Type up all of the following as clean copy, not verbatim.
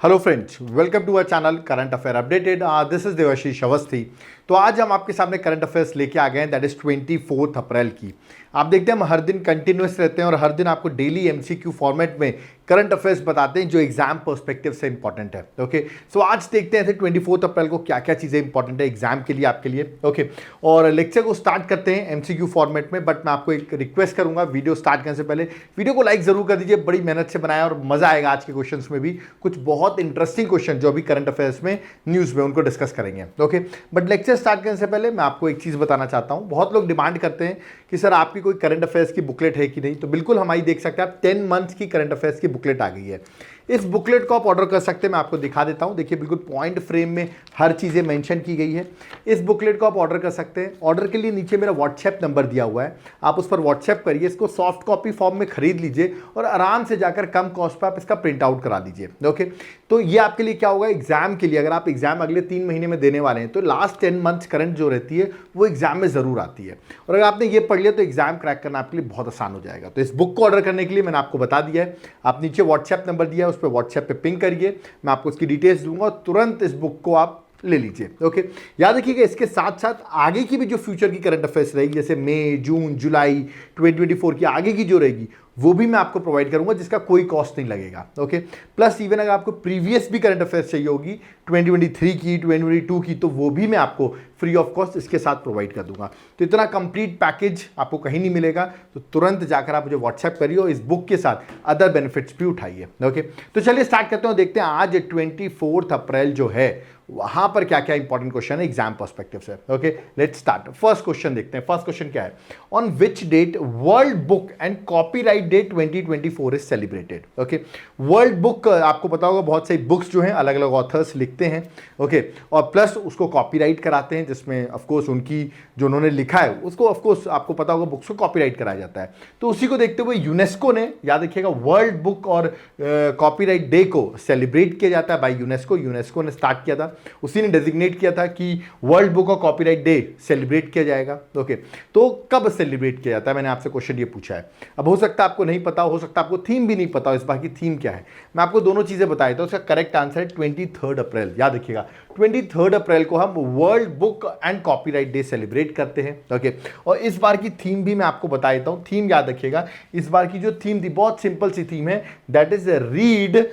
Hello friends, welcome to our channel current affair updated. This is Devashish Awasthi. तो आज हम आपके सामने करंट अफेयर्स लेके आ गए हैं, दैट इज 24 अप्रैल की। आप देखते हैं हम हर दिन कंटिन्यूस रहते हैं और हर दिन आपको डेली एमसीक्यू फॉर्मेट में करंट अफेयर्स बताते हैं जो एग्जाम पर्सपेक्टिव से इंपॉर्टेंट है। ओके, सो आज देखते हैं 24 अप्रैल को क्या क्या चीज़ें इंपॉर्टेंट है एग्जाम के लिए, आपके लिए। ओके, और लेक्चर को स्टार्ट करते हैं एमसीक्यू फॉर्मेट में, बट मैं आपको एक रिक्वेस्ट करूंगा, वीडियो स्टार्ट करने से पहले वीडियो को लाइक जरूर कर दीजिए। बड़ी मेहनत से बनाया और मजा आएगा आज के क्वेश्चन में भी। कुछ बहुत इंटरेस्टिंग क्वेश्चन जो अभी करंट अफेयर्स में न्यूज़ में उनको डिस्कस करेंगे। ओके, बट लेक्चर स्टार्ट करने से पहले मैं आपको एक चीज़ बताना चाहता हूँ। बहुत लोग डिमांड करते हैं कि सर आपकी कोई करंट अफेयर्स की बुकलेट है कि नहीं, तो बिल्कुल हमारी देख सकते हैं आप 10 मंथ्स की करंट अफेयर्स की बुकलेट आ गई है। इस बुकलेट को आप ऑर्डर कर सकते हैं, मैं आपको दिखा देता हूं। देखिए बिल्कुल पॉइंट फ्रेम में हर चीज़ें मेंशन की गई है। इस बुकलेट को आप ऑर्डर कर सकते हैं। ऑर्डर के लिए नीचे मेरा व्हाट्सएप नंबर दिया हुआ है, आप उस पर व्हाट्सएप करिए, इसको सॉफ्ट कॉपी फॉर्म में खरीद लीजिए और आराम से जाकर कम कॉस्ट पर आप इसका प्रिंट आउट करा लीजिए। ओके, तो ये आपके लिए क्या होगा, एग्जाम के लिए, अगर आप एग्जाम अगले 3 महीने में देने वाले हैं तो लास्ट 10 मंथ्स करंट जो रहती है वो एग्जाम में जरूर आती है। और अगर आपने ये पढ़ लिया तो एग्जाम क्रैक करना आपके लिए बहुत आसान हो जाएगा। तो इस बुक को ऑर्डर करने के लिए मैंने आपको बता दिया है, आप नीचे व्हाट्सएप नंबर दिया है उस पर व्हाट्सएप पे पिंग करिए, मैं आपको इसकी डिटेल्स दूंगा और तुरंत इस बुक को आप ले लीजिए। ओके, याद रखिएगा इसके साथ साथ आगे की भी जो फ्यूचर की करंट अफेयर्स रहेगी, जैसे मई, जून, जुलाई 2024 की आगे की जो रहेगी वो भी मैं आपको प्रोवाइड करूंगा, जिसका कोई कॉस्ट नहीं लगेगा। ओके, प्लस इवन अगर आपको प्रीवियस भी करंट अफेयर्स चाहिए होगी 2023 की, 2022 की, तो वो भी मैं आपको फ्री ऑफ कॉस्ट इसके साथ प्रोवाइड कर दूंगा। तो इतना कंप्लीट पैकेज आपको कहीं नहीं मिलेगा, तो तुरंत जाकर आप मुझे व्हाट्सएप करिए और इस बुक के साथ अदर बेनिफिट्स भी उठाइए। ओके, तो चलिए स्टार्ट करते हैं, देखते हैं आज 24 अप्रैल जो है वहां पर क्या क्या इंपॉर्टेंट क्वेश्चन है एग्जाम पर्सपेक्टिव से। Okay, let's start. First question देखते हैं। फर्स्ट क्वेश्चन क्या है, on which date world book and copyright day 2024 is celebrated. Okay, world book आपको पता होगा बहुत सारी बुक्स जो हैं अलग अलग ऑथर्स लिखते हैं। ओके, और प्लस उसको कॉपीराइट कराते हैं, जिसमें ऑफकोर्स उनकी जो उन्होंने लिखा है उसको ऑफकोर्स आपको पता होगा बुक्स को कॉपीराइट कराया जाता है। तो उसी को देखते हुए यूनेस्को ने, याद रखिएगा वर्ल्ड बुक और कॉपीराइट डे को सेलिब्रेट किया जाता है बाय यूनेस्को। यूनेस्को ने स्टार्ट किया था, उसी ने डेजिग्नेट किया था कि वर्ल्ड बुक और कॉपीराइट डे सेलिब्रेट किया जाएगा। ओके, तो कब सेलिब्रेट किया जाता है, मैंने आपसे क्वेश्चन ये पूछा है। अब हो सकता है आपको नहीं पता, हो सकता है आपको थीम भी नहीं पता हो, इस बार की थीम क्या है। मैं आपको दोनों चीजें बताया था, उसका करेक्ट आंसर है 23 अप्रैल। याद रखिएगा 23 अप्रैल को हम world book and copyright day celebrate करते हैं। ओके, और इस बार की थीम भी मैं आपको बता देता हूं। थीम याद रखिएगा, इस बार की जो थीम थी बहुत सिंपल सी थीम है, that is read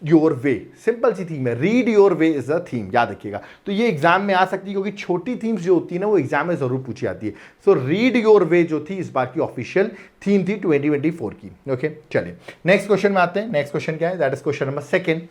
your way. Simple सी थीम है, read your way is the theme. याद रखिएगा, तो ये एग्जाम में आ सकती है क्योंकि छोटी थीम्स जो होती है ना वो एग्जाम में जरूर पूछी जाती है। सो रीड योर वे जो थी इस बार की ऑफिशियल थीम थी 2024 की। ओके, चलिए नेक्स्ट क्वेश्चन में आते हैं। नेक्स्ट क्वेश्चन क्या है, that is question number second.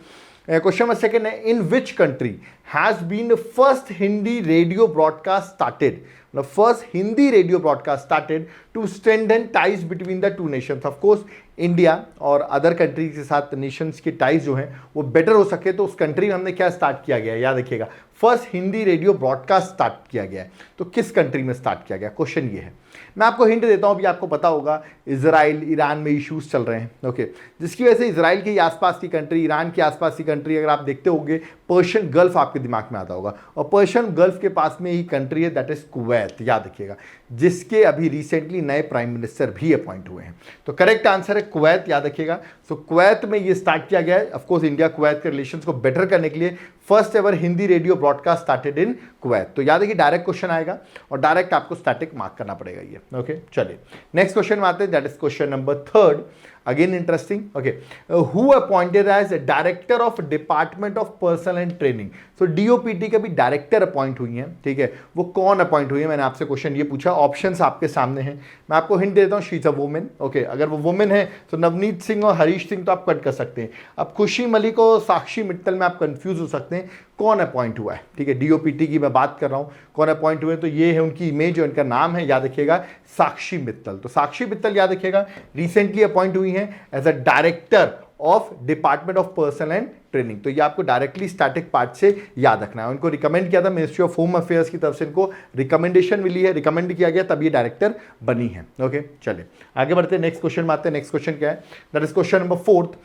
Question number second है, in which country has been first Hindi radio broadcast started. First Hindi radio broadcast started to strengthen ties between the two nations. Of course India और other countries के साथ Nations के ties जो हैं वो better हो सके, तो उस कंट्री में हमने क्या स्टार्ट किया गया है, याद रखिएगा first Hindi radio broadcast start किया गया है। तो किस कंट्री में स्टार्ट किया गया, क्वेश्चन ये है। मैं आपको हिंट देता हूं, अभी आपको पता होगा इजराइल ईरान में इश्यूज चल रहे हैं। ओके, जिसकी वजह से इजराइल के आसपास की कंट्री, ईरान के आसपास की कंट्री, अगर आप देखते होंगे पर्शियन गल्फ आपके दिमाग में आता होगा, और पर्शियन गल्फ के पास में ही कंट्री है दैट इज कुवैत। याद रखिएगा, जिसके अभी रिसेंटली नए प्राइम मिनिस्टर भी अपॉइंट हुए हैं। तो करेक्ट आंसर है कुवैत, याद रखिएगा। सो कुवैत में ये स्टार्ट किया गया है। ऑफकोर्स इंडिया कुवैत के रिलेशंस को बेटर करने के लिए first ever Hindi radio broadcast started in Kuwait. तो याद है कि डायरेक्ट क्वेश्चन आएगा और डायरेक्ट आपको स्टैटिक मार्क करना पड़ेगा ये। ओके, चलिए नेक्स्ट क्वेश्चन में आते हैं, that is question number third. Again interesting. Okay, who appointed as director of department of personnel and training. So DOPT का भी डायरेक्टर अपॉइंट हुई हैं, ठीक है, वो कौन अपॉइंट हुई है, मैंने आपसे क्वेश्चन ये पूछा। ऑप्शंस आपके सामने हैं, मैं आपको हिंट देता हूँ, she is a women. Okay, अगर वो वुमेन है तो नवनीत सिंह और हरीश सिंह तो आप कट कर सकते हैं। अब खुशी मलिक और साक्षी मित्तल में आप कंफ्यूज हो सकते हैं कौन अपॉइंट हुआ है, ठीक है, डीओपीटी की मैं बात कर रहा हूँ, कौन अपॉइंट हुए, तो ये है उनकी इमेज और इनका नाम है, याद रखिएगा साक्षी मित्तल। तो साक्षी मित्तल याद रखिएगा रिसेंटली अपॉइंट हुई हैं as a director of department of personnel and training. तो ये आपको डायरेक्टली स्टैटिक पार्ट से याद रखना है। उनको रिकमेंड किया था मिनिस्ट्री ऑफ होम अफेयर्स की तरफ से, इनको रिकमेंडेशन मिली है, रिकमेंड किया गया तब ये डायरेक्टर बनी है। ओके, चलिए आगे बढ़ते हैं, नेक्स्ट क्वेश्चन में आते हैं। नेक्स्ट क्वेश्चन क्या है, that is question number fourth.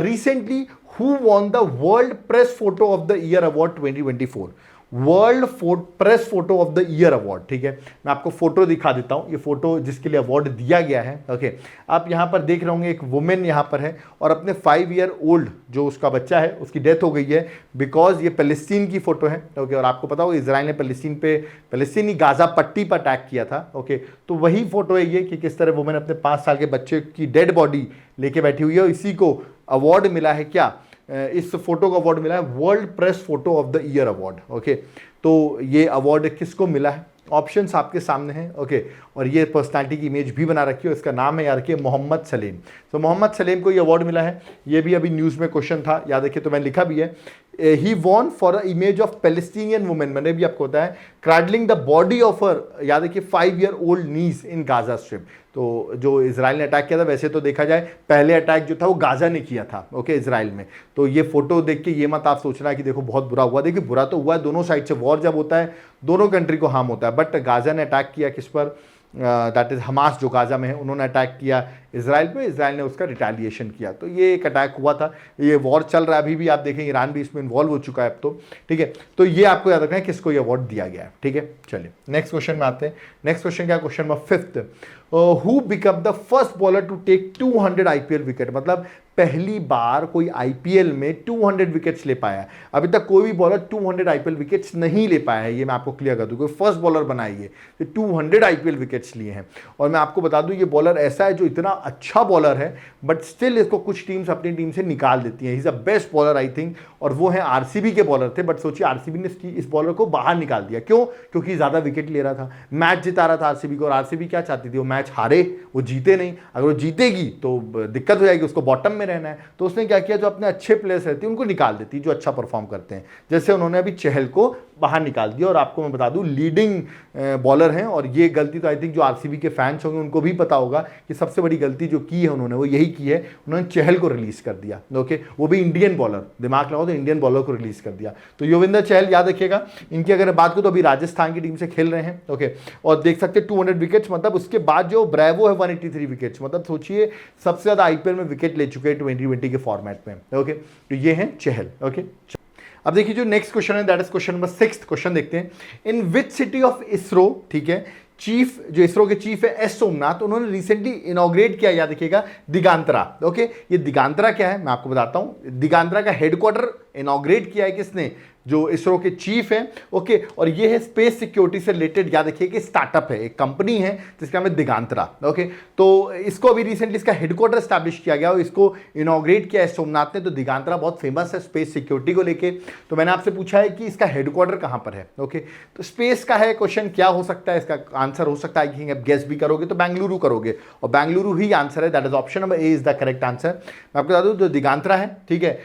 Recently who won the world press photo of the year award 2024। World press photo of the year award. ठीक है, मैं आपको फोटो दिखा देता हूं, ये फोटो जिसके लिए अवार्ड दिया गया है। ओके, आप यहां पर देख रहे होंगे एक वुमेन यहां पर है और अपने 5 ईयर ओल्ड जो उसका बच्चा है उसकी डेथ हो गई है बिकॉज ये पैलेस्टीन की फोटो है। ओके, और आपको पता हो इजराइल ने पैलेस्टीनी गाजा पट्टी पर अटैक किया था। ओके, तो वही फोटो है ये कि किस तरह वुमेन अपने 5 साल के बच्चे की डेड बॉडी लेके बैठी हुई है और इसी को अवार्ड मिला है। क्या इस फोटो को अवार्ड मिला है world press photo of the year award. Okay, तो ये अवार्ड किसको मिला है? ऑप्शंस आपके सामने हैं। ओके, और ये पर्सनालिटी की इमेज भी बना रखी है, इसका नाम है याद रखिए मोहम्मद सलेम। तो मोहम्मद सलेम को ये अवार्ड मिला है, ये भी अभी न्यूज़ में क्वेश्चन था, याद रखिए, तो मैंने लिखा भी है he won for a image of Palestinian women, मैंने भी आपको बताया, cradling the body of her, याद रखिए, 5 year old niece in Gaza strip. तो जो इजराइल ने अटैक किया था, वैसे तो देखा जाए पहले अटैक जो था वो गाजा ने किया था। ओके, इजराइल में। तो ये फोटो देख के ये मत आप सोचना कि देखो बहुत बुरा हुआ, देखिए बुरा तो हुआ है, दोनों साइड से वॉर जब होता है दोनों कंट्री को हार्म होता है, बट गाजा ने अटैक किया किस पर? दैट इज हमास जो गाजा में है, उन्होंने अटैक किया इजराइल पे, इजराइल ने उसका रिटेलिएशन किया। तो ये एक अटैक हुआ था, ये वॉर चल रहा है अभी भी, आप देखें ईरान भी इसमें इन्वॉल्व हो चुका है अब तो। ठीक है, तो ये आपको याद रखना है किसको ये अवार्ड दिया गया है। ठीक है, चलिए नेक्स्ट क्वेश्चन में आते हैं। नेक्स्ट क्वेश्चन क्या? Question number 5, who become the first bowler to take 200 IPL wicket, मतलब पहली बार कोई आईपीएल में 200 विकेट्स ले पाया है। अभी तक कोई भी बॉलर 200 आईपीएल विकेट्स नहीं ले पाया है, ये मैं आपको क्लियर कर दूं। कोई फर्स्ट बॉलर बनाई है तो 200 आईपीएल विकेट्स लिए हैं। और मैं आपको बता दूं ये बॉलर ऐसा है जो इतना अच्छा बॉलर है बट स्टिल इसको कुछ टीम्स अपनी टीम से निकाल देती हैं। He is a best bowler I think, और वो है आरसीबी के बॉलर थे, बट सोचिए आरसीबी ने इस बॉलर को बाहर निकाल दिया। क्यों? क्योंकि ज्यादा विकेट ले रहा था, मैच जिता रहा था आरसीबी को, और आरसीबी क्या चाहती थी? वो मैच हारे, वो जीते नहीं। अगर वो जीतेगी तो दिक्कत हो जाएगी, उसको बॉटम में रहना है। तो उसने क्या किया, जो अपने अच्छे प्लेयर्स रहते हैं उनको निकाल देती, जो अच्छा परफॉर्म करते हैं। जैसे उन्होंने अभी चहल को बाहर निकाल दिया, और आपको मैं बता दूं लीडिंग बॉलर हैं, और ये गलती तो आई थिंक जो आरसीबी के फैंस होंगे उनको भी पता होगा कि सबसे बड़ी गलती जो की है उन्होंने वो यही की है, उन्होंने चहल को रिलीज कर दिया। ओके, वो भी इंडियन बॉलर, दिमाग लगाओ तो इंडियन बॉलर को रिलीज कर दिया। तो युजवेंद्र चहल याद रखिएगा, इनकी अगर बात करूं तो अभी राजस्थान की टीम से खेल रहे हैं। ओके, और देख सकते 200 विकेट्स, मतलब उसके बाद जो ब्रेवो है 183 विकेट्स, मतलब सोचिए सबसे ज्यादा आईपीएल में विकेट ले चुके हैं 2020 के फॉर्मेट में। ओके, तो ये है चहल। ओके, अब देखिए जो नेक्स्ट क्वेश्चन है that is question number 6। Question देखते हैं, इन विच सिटी ऑफ इसरो, ठीक है, चीफ जो इसरो के चीफ है एस सोमनाथ, उन्होंने रिसेंटली इनॉग्रेट किया, याद रखिएगा, दिगांतरा। ओके, ये दिगांतरा क्या है मैं आपको बताता हूं। दिगांतरा का हेडक्वार्टर इनॉग्रेट किया है किसने? जो इसरो के चीफ है। ओके, और ये है स्पेस सिक्योरिटी से रिलेटेड, याद रखिए कि स्टार्टअप है, एक कंपनी है जिसका नाम है दिगांतरा। ओके, तो इसको अभी रिसेंटली इसका हेडक्वार्टर स्टैब्लिश किया गया और इसको इनॉग्रेट किया है सोमनाथ ने। तो दिगांतरा बहुत फेमस है स्पेस सिक्योरिटी को लेके। तो मैंने आपसे पूछा है कि इसका हेडक्वार्टर कहां पर है। ओके, तो स्पेस का है क्वेश्चन, क्या हो सकता है इसका आंसर? हो सकता है कि आप गेस भी करोगे तो बेंगलुरु करोगे, और बेंगलुरु ही आंसर है। That is option number A is the correct answer. मैं आपको बता दूं जो दिगांतरा है, ठीक है,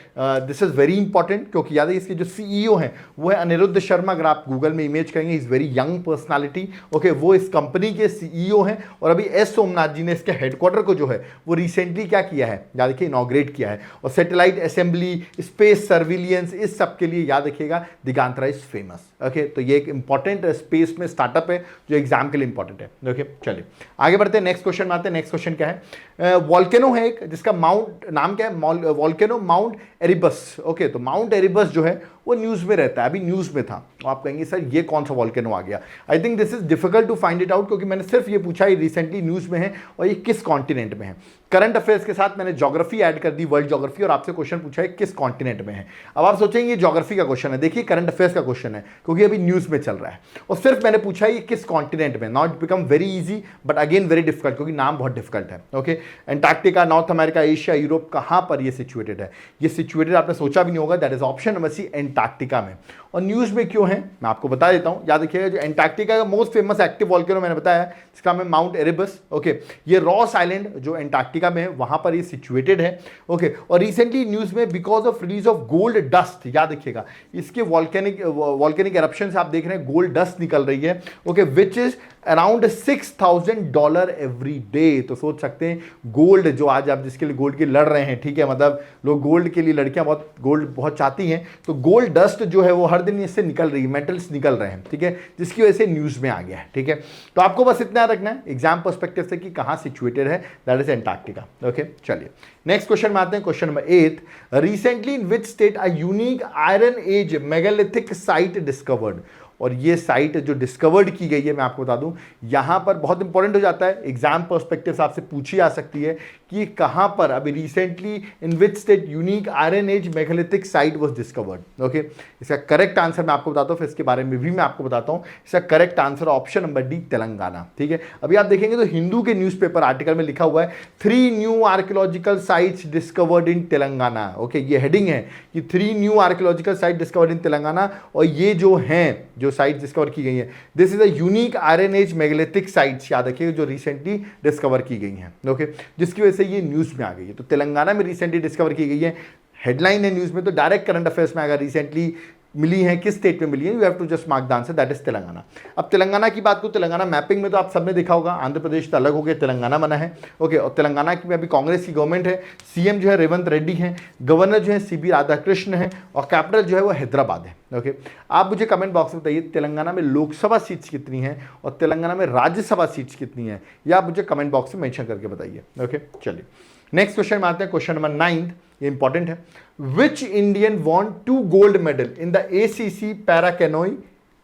दिस इज वेरी इंपॉर्टेंट, क्योंकि याद है इसके जो सीईओ हैं वो है अनिरुद्ध शर्मा। अगर आप गूगल में इमेज करेंगे, is very young personality. Okay, वो इस कंपनी के सीईओ हैं, और अभी एस सोमनाथ जी ने इसके हेडक्वार्टर को जो है वो रिसेंटली क्या किया है, याद रखिए, इनॉग्रेट किया है। और सैटेलाइट असेंबली, स्पेस सर्विलियंस, इस सब के लिए याद रखिएगा दिगांतरा इज फेमस। ओके, तो ये एक इंपॉर्टेंट स्पेस में स्टार्टअप है जो एग्जाम के लिए इंपॉर्टेंट है। ओके, चलिए आगे बढ़ते हैं, नेक्स्ट क्वेश्चन में आते हैं। नेक्स्ट क्वेश्चन क्या है? वॉल्केनो है एक जिसका माउंट नाम क्या है? Volcano Mount Erebus. ओके, तो माउंट एरिबस जो है वो न्यूज़ में रहता है, अभी न्यूज़ में था। तो आप कहेंगे सर ये कौन सा वॉल्केनो आ गया? I think this is difficult to find it out, क्योंकि मैंने सिर्फ ये पूछा ये रिसेंटली न्यूज़ में है और ये किस कॉन्टिनेंट में है। करंट अफेयर्स के साथ मैंने ज्योग्राफी ऐड कर दी, वर्ल्ड ज्योग्राफी, और आपसे क्वेश्चन पूछा है किस कॉन्टिनेंट में है। अब आप सोचेंगे ये ज्योग्राफी का क्वेश्चन है, देखिए करंट अफेयर्स का क्वेश्चन है क्योंकि अभी न्यूज़ में चल रहा है, और सिर्फ मैंने पूछा ये किस कॉन्टिनेंट में। Not become very easy but again very difficult, क्योंकि नाम बहुत डिफिकल्ट है। Okay, Antarctica, north America, Asia, Europe, कहां पर ये सिचुएटेड है? ये सिचुएटेड आपने सोचा भी नहीं होगा, that is option number C, Antarctica में। और न्यूज़ में क्यों है मैं आपको बता देता हूं। याद रखिएगा जो एंटार्क्टिका का मोस्ट फेमस एक्टिव वॉल्केनो मैंने बताया जिसका नाम है माउंट एरिबस। ओके, ये रॉस आइलैंड जो एंटार्क्टिका में है वहां पर ये सिचुएटेड है। ओके, और रिसेंटली न्यूज़ में because of release of gold dust, याद रखिएगा इसके वॉल्केनिक एरप्शन से आप देख रहे हैं गोल्ड डस्ट निकल रही है। Okay, which is around $6,000 every day. तो सोच सकते हैं गोल्ड जो आज आप जिसके लिए गोल्ड के लड़ रहे हैं, ठीक है, मतलब लोग गोल्ड के लिए, लड़कियां बहुत गोल्ड बहुत चाहती हैं, तो गोल्ड डस्ट जो है वो हर दिन इससे निकल रही है, मेटल्स निकल रहे हैं, ठीक है, जिसकी वजह से न्यूज में आ गया है, ठीक है। तो आपको बस इतना रखना है एग्जाम पर्सपेक्टिव से कि कहां सिचुएटेड है, दैट इज एंटार्क्टिका। ओके, चलिए नेक्स्ट क्वेश्चन में आते हैं। Question number 8, recently in which state a unique iron age megalithic site discovered. और ये साइट जो डिस्कवर्ड की गई है, मैं आपको बता दूं, यहां पर बहुत इंपॉर्टेंट हो जाता है, एग्जाम पर्सपेक्टिव से आपसे पूछी आ सकती है कि कहां पर अभी recently in which state unique iron age megalithic site was discovered. Okay, इसका करेक्ट आंसर मैं आपको बताता हूं, फिर इसके बारे में भी मैं आपको बताता हूं। इसका correct answer option number D, Telangana. ठीक है, अभी आप देखेंगे तो हिंदू के न्यूज़पेपर आर्टिकल में लिखा हुआ है 3 new archaeological sites discovered in Telangana. Okay, ये हेडिंग है कि 3 new archaeological site discovered in Telangana, और ये जो हैं, जो साइट डिस्कवर की गई है, this is a unique iron age megalithic sites, याद रखिएगा, जो रिसेंटली डिस्कवर की गई हैं। ओके, जिसकी वजह से ये न्यूज में आ गई है। तो तेलंगाना में रिसेंटली डिस्कवर की गई है, हेडलाइन है न्यूज में, तो डायरेक्ट करंट अफेयर्स में अगर रिसेंटली मिली है, किस स्टेट में मिली है, you have to just mark the answer, that is Telangana. अब तेलंगाना की बात करूं, तेलंगाना मैपिंग में तो आप सबने देखा होगा, आंध्र प्रदेश तो अलग हो गया, तेलंगाना बना है। ओके, और तेलंगाना की में अभी कांग्रेस की गवर्नमेंट है, सीएम जो है रेवंत रेड्डी है, गवर्नर जो है सीबी राधाकृष्ण है, और कैपिटल जो है वो हैदराबाद है। ओके, आप मुझे कमेंट बॉक्स में बताइए तेलंगाना में लोकसभा सीट्स कितनी हैं और तेलंगाना में राज्यसभा सीट्स कितनी हैं, या आप मुझे कमेंट बॉक्स में मेंशन करके बताइए। ओके, चलिए नेक्स्ट क्वेश्चन में आते हैं। क्वेश्चन नंबर 9, ये इंपॉर्टेंट है। Which Indian won 2 gold medal in the ACC para canoe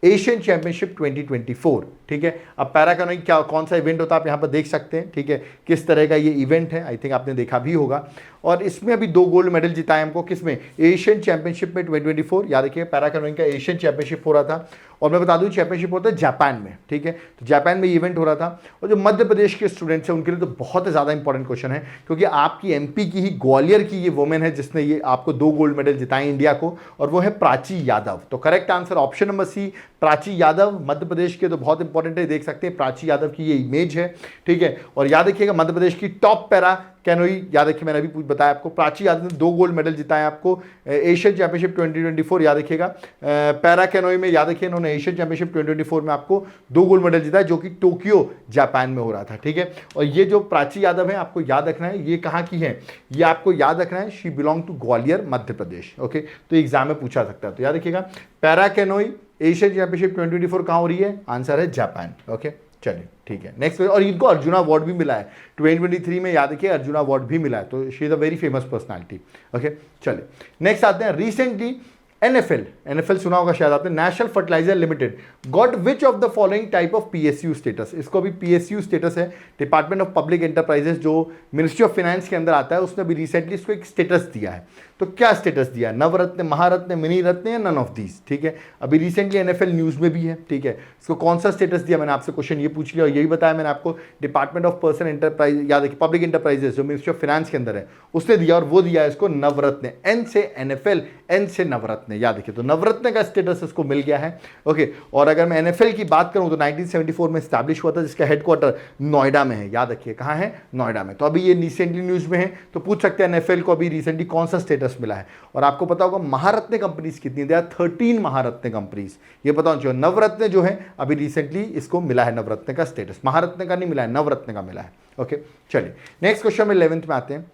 Asian championship 2024। ठीक है, अब पैरा कैनोई क्या, कौन सा इवेंट होता है, आप यहाँ पर देख सकते हैं। ठीक है, किस तरह का ये इवेंट है, आई थिंक आपने देखा भी होगा। और इसमें अभी 2 गोल्ड मेडल जिताए हमको, किसमें, एशियन चैंपियनशिप में 2024। याद रखिए पैरा कैनोइंग का एशियन चैंपियनशिप हो रहा था, और मैं बता दूं चैंपियनशिप होता है जापान में। ठीक है, तो जापान में इवेंट हो रहा था। और जो मध्य प्रदेश के स्टूडेंट्स हैं उनके लिए तो बहुत ज़्यादा इंपॉर्टेंट क्वेश्चन है, क्योंकि आपकी एमपी की ही ग्वालियर की ये वुमेन है जिसने ये आपको 2 गोल्ड मेडल जिताए इंडिया को, और वो है प्राची यादव। तो correct answer option number C, Prachi Yadav, Madhya Pradesh के, तो बहुत इंपॉर्टेंट है, देख सकते हैं प्राची यादव की ये इमेज है। ठीक है, और याद रखिएगा मध्य प्रदेश की टॉप पैरा कैनोई, याद रखिए मैंने अभी बताया आपको, प्राची यादव ने 2 गोल्ड मेडल जिताए आपको एशियन चैंपियनशिप 2024। याद रखिएगा पैरा कैनोई में, याद रखिए इन्होंने एशियन चैंपियनशिप 2024 में आपको 2 गोल्ड मेडल जिताया, जो कि टोक्यो जापान में हो रहा था। ठीक है, और ये जो प्राची यादव है आपको याद रखना है, ये कहाँ की है, ये आपको याद रखना है, she belong to Gwalior Madhya Pradesh. Okay, तो एग्जाम में पूछा सकता है, तो याद रखिएगा पैरा कैनोई एशियन चैंपियनशिप 2024 कहाँ हो रही है, आंसर है जापान। ओके, चलिए ठीक है नेक्स्ट। और इनको अर्जुना अवार्ड भी मिला है 2023 में, याद रखिए अर्जुना अवार्ड भी मिला है, तो she is a very famous personality. Okay, चलिए नेक्स्ट आते हैं। रिसेंटली एनएफएल सुना होगा शायद आपने, national fertilizer limited got which of the following type of PSU status. इसको भी पीएसयू स्टेटस है, डिपार्टमेंट ऑफ पब्लिक एंटरप्राइजेस, जो मिनिस्ट्री ऑफ फाइनेंस के अंदर आता है, उसने भी रिसेंटली इसको एक स्टेटस दिया है। तो क्या स्टेटस दिया, नवरत्न, महारत्न, मिनी रत्न, या नन ऑफ दीज। ठीक है, अभी रिसेंटली एनएफएल न्यूज में भी है। ठीक है, इसको कौन सा स्टेटस दिया, मैंने आपसे क्वेश्चन ये पूछ लिया, और यही बताया मैंने आपको, डिपार्टमेंट ऑफ पर्सन एंटरप्राइज, याद रखिए पब्लिक एंटरप्राइजेस जो मिनिस्ट्री ऑफ फाइनेंस के अंदर है, उसने दिया, और वो दिया है इसको नवरत्न, एन से एनएफएल, एन से नवरत्न। याद रखिए, तो नवरत्न का स्टेटस इसको मिल गया है। ओके, और अगर मैं एनएफएल की बात करूं तो 1974 में स्टैब्लिश हुआ था, जिसका हेडक्वार्टर नोएडा में है। याद रखिए कहां है, नोएडा में। तो अभी ये रिसेंटली न्यूज में है, तो पूछ सकते हैं एनएफएल को अभी रिसेंटली कौन सा स्टेटस मिला है। और आपको पता होगा महारत्न कंपनीज कितनी, दे आर 13 महारत्न कंपनीज, ये पता होना चाहिए। नवरत्न जो है अभी रिसेंटली इसको मिला है नवरत्न का स्टेटस, महारत्न का नहीं मिला है, नवरत्न का मिला है। ओके, चलिए नेक्स्ट क्वेश्चन में 11th में आते हैं।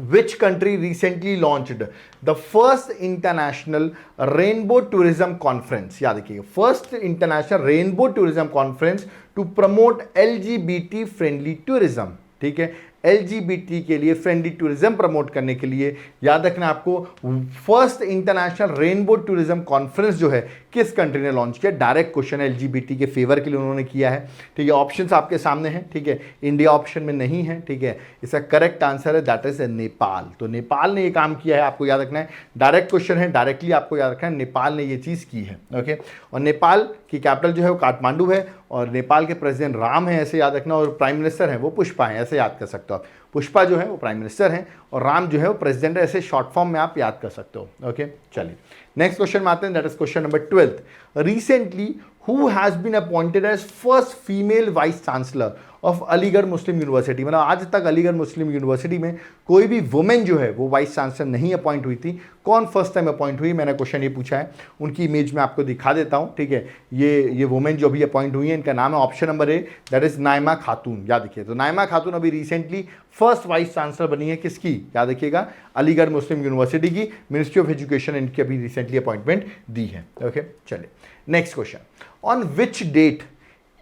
Which country recently launched the first international rainbow tourism conference? याद रखिए, first international rainbow tourism conference to promote LGBT friendly tourism। ठीक है, LGBT के लिए फ्रेंडली टूरिज्म प्रमोट करने के लिए, याद रखना आपको, first international rainbow tourism conference जो है किस कंट्री ने लॉन्च किया। डायरेक्ट क्वेश्चन है, LGBT के फेवर के लिए उन्होंने किया है। ठीक है, ऑप्शंस आपके सामने हैं। ठीक है, इंडिया ऑप्शन में नहीं है। ठीक है, इसका करेक्ट आंसर है दैट इज नेपाल। तो नेपाल ने ये काम किया है, आपको याद रखना है, डायरेक्ट क्वेश्चन है, डायरेक्टली आपको याद रखना है, नेपाल ने ये चीज़ की है। ओके, और नेपाल की कैपिटल जो है वो काठमांडू है, और नेपाल के प्रेसिडेंट राम है, ऐसे याद रखना, और प्राइम मिनिस्टर हैं वो पुष्पा है, ऐसे याद कर सकते हो आप। पुष्पा जो है वो प्राइम मिनिस्टर हैं और राम जो है वो प्रेसिडेंट है। ऐसे शॉर्ट फॉर्म में आप याद कर सकते हो। ओके, चलिए नेक्स्ट क्वेश्चन में आते हैं, that is question number 12। Recently who has been appointed as first female vice chancellor of Aligarh Muslim University. मतलब आज तक अलीगढ़ मुस्लिम यूनिवर्सिटी में कोई भी वुमेन जो है वो वाइस चांसलर नहीं अपॉइंट हुई थी। कौन फर्स्ट टाइम अपॉइंट हुई, मैंने क्वेश्चन ये पूछा है। उनकी इमेज में आपको दिखा देता हूँ, ठीक है। ये वुमेन जो अभी अपॉइंट हुई है, इनका नाम है option number A, that is Naima खातून। याद रखिए, तो नाइमा खातून अभी रिसेंटली फर्स्ट वाइस चांसलर बनी है किसकी, याद रखिएगा, अलीगढ़ मुस्लिम यूनिवर्सिटी की। मिनिस्ट्री ऑफ एजुकेशन इनकी अभी रिसेंटली अपॉइंटमेंट दी है। ओके, चलिए next question. On which date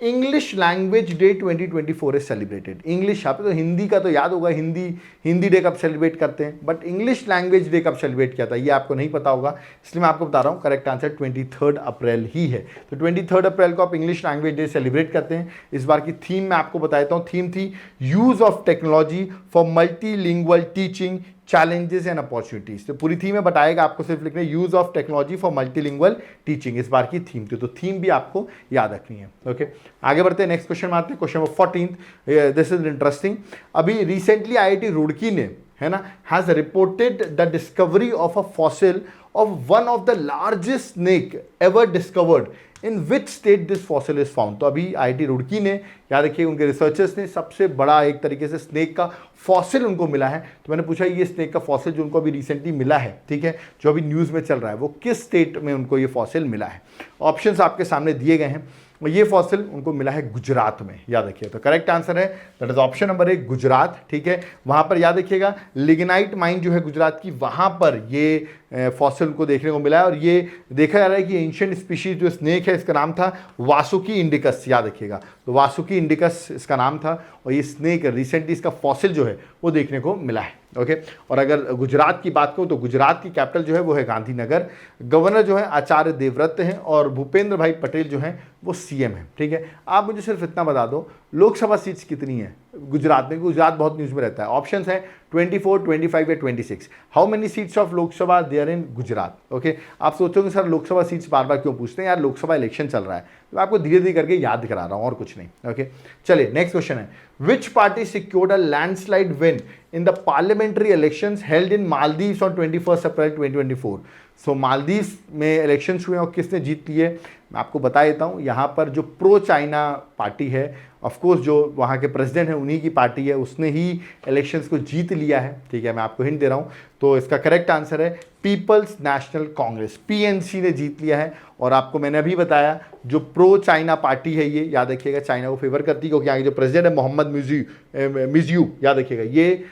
English language day 2024 is celebrated. English, यहाँ पे तो हिंदी का तो याद होगा, हिंदी डे कब सेलिब्रेट करते हैं, बट इंग्लिश लैंग्वेज डे कब सेलिब्रेट किया था ये आपको नहीं पता होगा, इसलिए मैं आपको बता रहा हूँ। करेक्ट आंसर 23 अप्रैल ही है। तो 23 अप्रैल को आप इंग्लिश लैंग्वेज डे सेलिब्रेट करते हैं। इस बार की थीम मैं आपको बता देता हूँ। थीम थी use of technology for multilingual teaching challenges and opportunities. तो पूरी थीम में बताएगा, आपको सिर्फ लिखना है use of technology for multilingual teaching. इस बार की थीम थी, तो थीम भी आपको याद रखनी है। ओके, आगे बढ़ते हैं, नेक्स्ट क्वेश्चन में आते हैं, question number 14। This is interesting. अभी रिसेंटली IIT रुड़की ने, है ना, has reported the discovery of a fossil of one of the largest snake ever discovered in which state this fossil is found. तो अभी IIT Roorkee ने, याद रखिए, उनके रिसर्चर्स ने सबसे बड़ा एक तरीके से स्नेक का फॉसिल उनको मिला है। तो मैंने पूछा ये स्नेक का फॉसिल जो उनको अभी रिसेंटली मिला है, ठीक है, जो अभी न्यूज़ में चल रहा है, वो किस स्टेट में उनको ये फॉसिल मिला है। ऑप्शंस आपके सामने दिए गए हैं। ये फॉसिल उनको मिला है गुजरात में, याद रखिए। तो करेक्ट आंसर है that is option number 1, Gujarat, ठीक है। वहाँ पर याद रखिएगा लिग्नाइट माइन जो है गुजरात की, वहाँ पर ये फॉसिल को देखने को मिला है। और ये देखा जा रहा है कि एंशिएंट स्पीशीज जो स्नेक है, इसका नाम था वासुकी इंडिकस, याद रखिएगा। तो वासुकी इंडिकस इसका नाम था, और ये स्नेक रिसेंटली इसका फॉसिल जो है वो देखने को मिला है। ओके, और अगर गुजरात की बात करूँ तो गुजरात की कैपिटल जो है वो है गांधीनगर। गवर्नर जो है आचार्य देवव्रत हैं, और भूपेंद्र भाई पटेल जो हैं वो CM हैं, ठीक है। आप मुझे सिर्फ इतना बता दो, लोकसभा सीट्स कितनी है गुजरात में? गुजरात बहुत न्यूज़ में रहता है। ऑप्शंस है 24, 25 या 26। How many seats of Lok Sabha there in Gujarat? Okay, आप सोचोगे सर लोकसभा सीट्स बार बार क्यों पूछते हैं, यार लोकसभा इलेक्शन चल रहा है, तो आपको धीरे धीरे करके याद करा रहा हूँ, और कुछ नहीं। ओके, चलिए नेक्स्ट क्वेश्चन है, विच party secured a landslide win in the parliamentary elections held in Maldives on 21 अप्रैल 2024? सो मालदीव्स में इलेक्शंस हुए और किसने जीत लिए, मैं आपको बता देता हूँ। यहाँ पर जो प्रो चाइना पार्टी है, ऑफ कोर्स जो वहाँ के प्रेसिडेंट है उन्हीं की पार्टी है, उसने ही इलेक्शंस को जीत लिया है, ठीक है। मैं आपको हिंट दे रहा हूँ, तो इसका करेक्ट आंसर है पीपल्स नेशनल कांग्रेस, PNC ने जीत लिया है। और आपको मैंने अभी बताया जो प्रो चाइना पार्टी है ये, याद रखिएगा, चाइना को फेवर करती है, क्योंकि यहाँ के जो प्रेसिडेंट है मोहम्मद मिर्जियो, याद रखिएगा, ये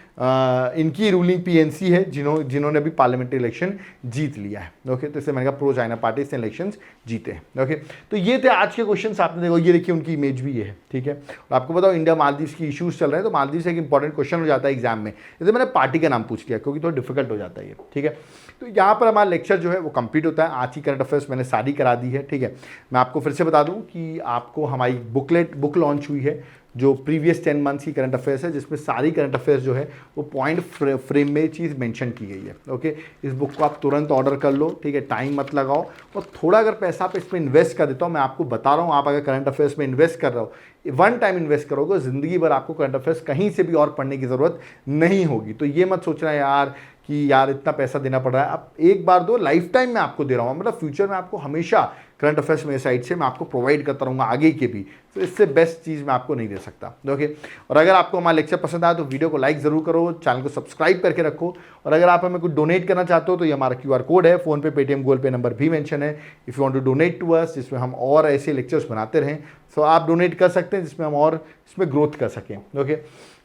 इनकी रूलिंग PNC है, जिन्होंने भी पार्लियामेंट्री इलेक्शन जीत लिया है। ओके, तो इससे मैंने कहा प्रो चाइना पार्टी से इलेक्शन जीते हैं। ओके, तो ये थे आज के क्वेश्चन। आपने देखो, ये देखिए उनकी इमेज भी ये है, ठीक है। और आपको बताओ इंडिया मालदीव्स की इश्यूज चल रहे हैं, तो मालदीव्स एक इंपॉर्टेंट क्वेश्चन हो जाता है एग्जाम में, जैसे मैंने पार्टी का नाम पूछ लिया, क्योंकि थोड़ा डिफिकल्ट हो जाता है ये, ठीक है। तो यहाँ पर हमारा लेक्चर जो है वो कंप्लीट होता है। आज की करंट अफेयर्स मैंने सारी करा दी है, ठीक है। मैं आपको फिर से बता दूं कि आपको हमारी बुक लॉन्च हुई है, जो प्रीवियस 10 मंथ्स की करंट अफेयर्स है, जिसमें सारी करंट अफेयर्स जो है वो पॉइंट फ्रेम में चीज़ मेंशन की गई है। ओके, इस बुक को आप तुरंत ऑर्डर कर लो, ठीक है, टाइम मत लगाओ। और थोड़ा अगर पैसा आप इसमें इन्वेस्ट कर देता हूँ, मैं आपको बता रहा हूँ, आप अगर करंट अफेयर्स में इन्वेस्ट कर रहे हो, वन टाइम इन्वेस्ट करोगे, ज़िंदगी भर आपको करंट अफेयर्स कहीं से भी और पढ़ने की ज़रूरत नहीं होगी। तो ये मत सोचना यार कि यार इतना पैसा देना पड़ रहा है, आप एक बार दो, लाइफ टाइम में आपको दे रहा हूँ, मतलब फ्यूचर में आपको हमेशा करंट अफेयर्स मेरे साइड से मैं आपको प्रोवाइड करता रहूँगा आगे के भी। तो इससे बेस्ट चीज़ मैं आपको नहीं दे सकता। ओके, और अगर आपको हमारा लेक्चर पसंद आया तो वीडियो को लाइक ज़रूर करो, चैनल को सब्सक्राइब करके रखो। और अगर आप हमें कुछ डोनेट करना चाहते हो तो ये हमारा QR कोड है, PhonePe, Paytm, Google pay number भी मेंशन है। If you want to donate to us, जिसमें हम और ऐसे लेक्चर्स बनाते रहें, सो आप डोनेट कर सकते हैं, जिसमें हम और इसमें ग्रोथ कर सकें। ओके,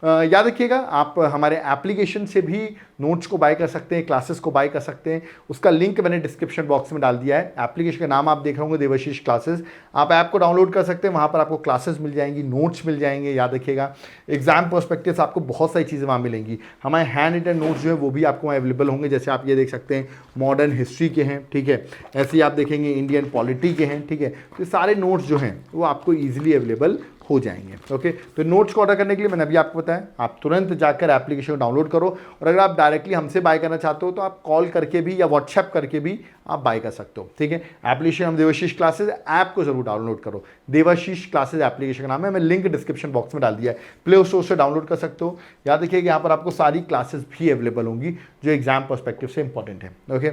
याद रखिएगा, आप हमारे एप्लीकेशन से भी नोट्स को बाय कर सकते हैं, क्लासेस को बाय कर सकते हैं। उसका लिंक मैंने डिस्क्रिप्शन बॉक्स में डाल दिया है। एप्लीकेशन का नाम आप देख रहे होंगे, देवाशीष क्लासेस। आप ऐप को डाउनलोड कर सकते हैं, वहाँ पर आपको क्लासेस मिल जाएंगी, नोट्स मिल जाएंगे। याद रखिएगा, एग्जाम पर्सपेक्टिव आपको बहुत सारी चीज़ें वहाँ मिलेंगी। हमारे हैंड रिटन नोट्स जो है वो भी आपको वहाँ अवेलेबल होंगे, जैसे आप ये देख सकते हैं मॉडर्न हिस्ट्री के हैं, ठीक है। ऐसे ही आप देखेंगे इंडियन पॉलिटी के हैं, ठीक है। तो सारे नोट्स जो हैं वो आपको ईजिली अवेलेबल हो जाएंगे। ओके, तो नोट्स को ऑर्डर करने के लिए मैंने अभी आपको बताया, आप तुरंत जाकर एप्लीकेशन को डाउनलोड करो, और अगर आप डायरेक्टली हमसे बाय करना चाहते हो तो आप कॉल करके भी या व्हाट्सएप करके भी आप बाय कर सकते हो। ठीक है, एप्लीकेशन हम देवाशीष क्लासेस, ऐप को जरूर डाउनलोड करो। देवाशीष क्लासेस एप्लीकेशन का नाम है, मैं लिंक डिस्क्रिप्शन बॉक्स में डाल दिया है, प्ले स्टोर से डाउनलोड कर सकते हो। याद रखिए कि यहाँ पर आपको सारी क्लासेस भी अवेलेबल होंगी जो एग्जाम पर्सपेक्टिव से इंपॉर्टेंट है। ओके,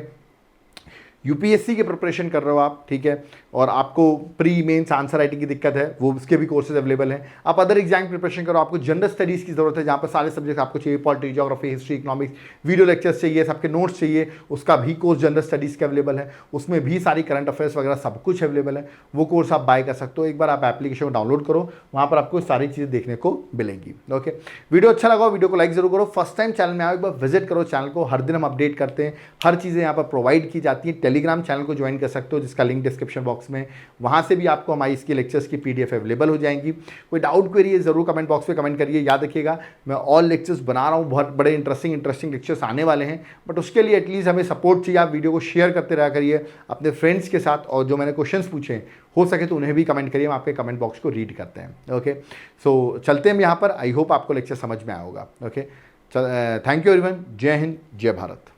यूपीएससी के प्रिपरेशन कर रहे हो आप, ठीक है, और आपको प्री मेंस आंसर राइटिंग की दिक्कत है, वो उसके भी कोर्सेज अवेलेबल हैं। आप अदर एग्जाम प्रिपरेशन करो, आपको जनरल स्टडीज़ की जरूरत है जहाँ पर सारे सब्जेक्ट आपको चाहिए, polity, geography, history, economics, video lectures चाहिए, सबके नोट्स चाहिए, उसका भी कोर्स जनरल स्टडीज़ के अवेलेबल है, उसमें भी सारी करंट अफेयर्स वगैरह सब कुछ अवेलेबल है, वो कोर्स आप बाय कर सकते हो। एक बार आप एप्लीकेशन को डाउनलोड करो, वहाँ पर आपको सारी चीज़ें देखने को मिलेंगी। ओके, वीडियो अच्छा लगा, वीडियो को लाइक जरूर करो, फर्स्ट टाइम चैनल में आओ एक बार विजिट करो चैनल को, हर दिन हम अपडेट करते हैं, हर चीज़ें यहाँ पर प्रोवाइड की जाती है। टेलीग्राम चैनल को ज्वाइन कर सकते हो जिसका लिंक डिस्क्रिप्शन बॉक्स में, वहां से भी आपको हमारी इसकी लेक्चर्स की पीडीएफ अवेलेबल हो जाएंगी। कोई डाउट क्वेरी है जरूर कमेंट बॉक्स में कमेंट करिए। याद रखिएगा मैं ऑल लेक्चर्स बना रहा हूँ, बहुत बड़े इंटरेस्टिंग लेक्चर्स आने वाले हैं, बट उसके लिए एटलीस्ट हमें सपोर्ट चाहिए। आप वीडियो को शेयर करते रहा करिए अपने फ्रेंड्स के साथ, और जो मैंने क्वेश्चन पूछे हो सके तो उन्हें भी कमेंट करिए, हम आपके कमेंट बॉक्स को रीड करते हैं। ओके, सो चलते हैं यहाँ पर, आई होप आपको लेक्चर समझ में आया होगा। ओके, थैंक यू एवरीवन, जय हिंद, जय भारत।